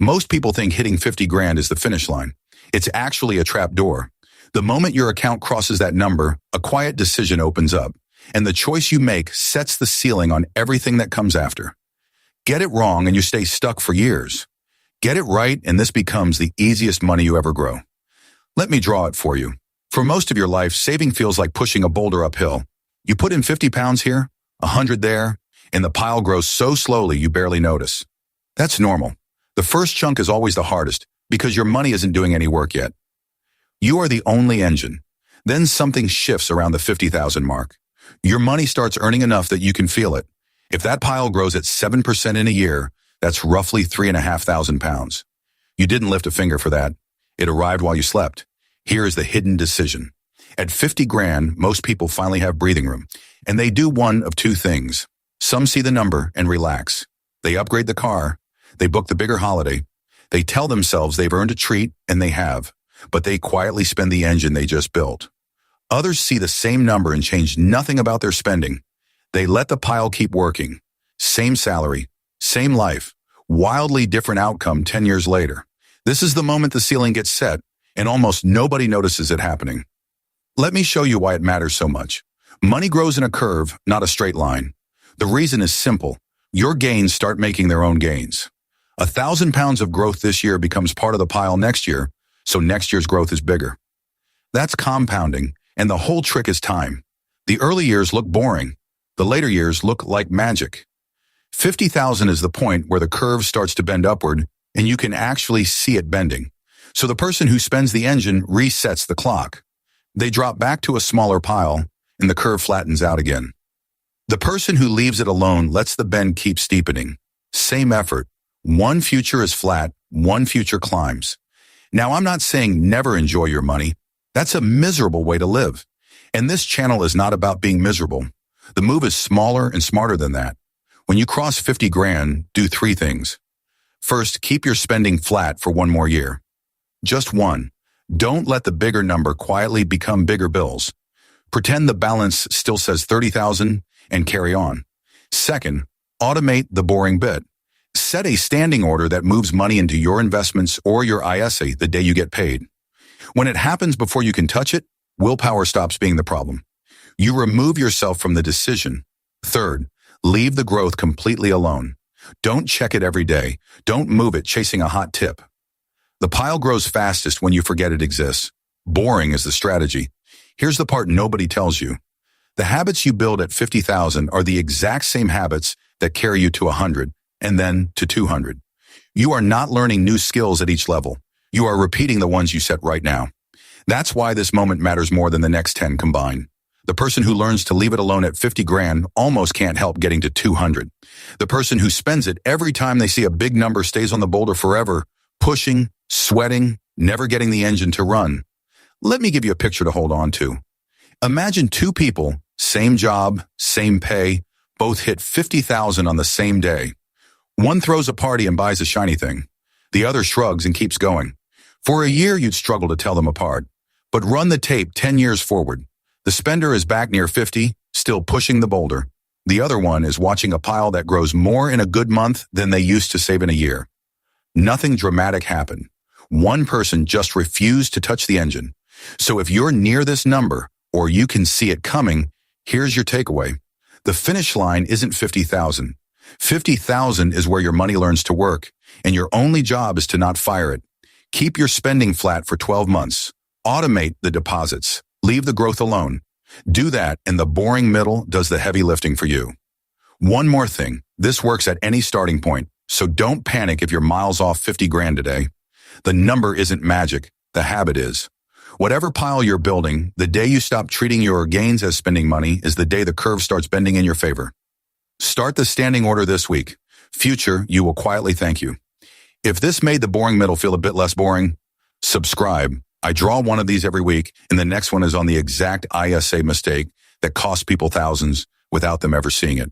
Most people think hitting 50 grand is the finish line. It's actually a trap door. The moment your account crosses that number, a quiet decision opens up, and the choice you make sets the ceiling on everything that comes after. Get it wrong and you stay stuck for years. Get it right and this becomes the easiest money you ever grow. Let me draw it for you. For most of your life, saving feels like pushing a boulder uphill. You put in 50 pounds here, 100 there, and the pile grows so slowly you barely notice. That's normal. The first chunk is always the hardest because your money isn't doing any work yet. You are the only engine. Then something shifts around the 50,000 mark. Your money starts earning enough that you can feel it. If that pile grows at 7% in a year, that's roughly 3,500 pounds. You didn't lift a finger for that. It arrived while you slept. Here is the hidden decision. At 50 grand, most people finally have breathing room, and they do one of two things. Some see the number and relax. They upgrade the car. They book the bigger holiday. They tell themselves they've earned a treat, and they have, but they quietly spend the engine they just built. Others see the same number and change nothing about their spending. They let the pile keep working. Same salary, same life, wildly different outcome 10 years later. This is the moment the ceiling gets set, and almost nobody notices it happening. Let me show you why it matters so much. Money grows in a curve, not a straight line. The reason is simple. Your gains start making their own gains. 1,000 pounds of growth this year becomes part of the pile next year, so next year's growth is bigger. That's compounding, and the whole trick is time. The early years look boring. The later years look like magic. 50,000 is the point where the curve starts to bend upward, and you can actually see it bending. So the person who spends the engine resets the clock. They drop back to a smaller pile, and the curve flattens out again. The person who leaves it alone lets the bend keep steepening. Same effort. One future is flat, one future climbs. Now, I'm not saying never enjoy your money. That's a miserable way to live. And this channel is not about being miserable. The move is smaller and smarter than that. When you cross 50 grand, do three things. First, keep your spending flat for one more year. Just one. Don't let the bigger number quietly become bigger bills. Pretend the balance still says 30,000 and carry on. Second, automate the boring bit. Set a standing order that moves money into your investments or your ISA the day you get paid. When it happens before you can touch it, willpower stops being the problem. You remove yourself from the decision. Third, leave the growth completely alone. Don't check it every day. Don't move it chasing a hot tip. The pile grows fastest when you forget it exists. Boring is the strategy. Here's the part nobody tells you. The habits you build at 50,000 are the exact same habits that carry you to 100 and then to 200. You are not learning new skills at each level. You are repeating the ones you set right now. That's why this moment matters more than the next 10 combined. The person who learns to leave it alone at 50 grand almost can't help getting to 200. The person who spends it every time they see a big number stays on the boulder forever, pushing, sweating, never getting the engine to run. Let me give you a picture to hold on to. Imagine two people, same job, same pay, both hit 50,000 on the same day. One throws a party and buys a shiny thing. The other shrugs and keeps going. For a year, you'd struggle to tell them apart. But run the tape 10 years forward. The spender is back near 50, still pushing the boulder. The other one is watching a pile that grows more in a good month than they used to save in a year. Nothing dramatic happened. One person just refused to touch the engine. So if you're near this number, or you can see it coming, here's your takeaway. The finish line isn't 50,000. 50,000 is where your money learns to work, and your only job is to not fire it. Keep your spending flat for 12 months. Automate the deposits. Leave the growth alone. Do that, and the boring middle does the heavy lifting for you. One more thing. This works at any starting point, so don't panic if you're miles off 50 grand today. The number isn't magic. The habit is. Whatever pile you're building, the day you stop treating your gains as spending money is the day the curve starts bending in your favor. Start the standing order this week. Future, you will quietly thank you. If this made the boring middle feel a bit less boring, subscribe. I draw one of these every week, and the next one is on the exact ISA mistake that costs people thousands without them ever seeing it.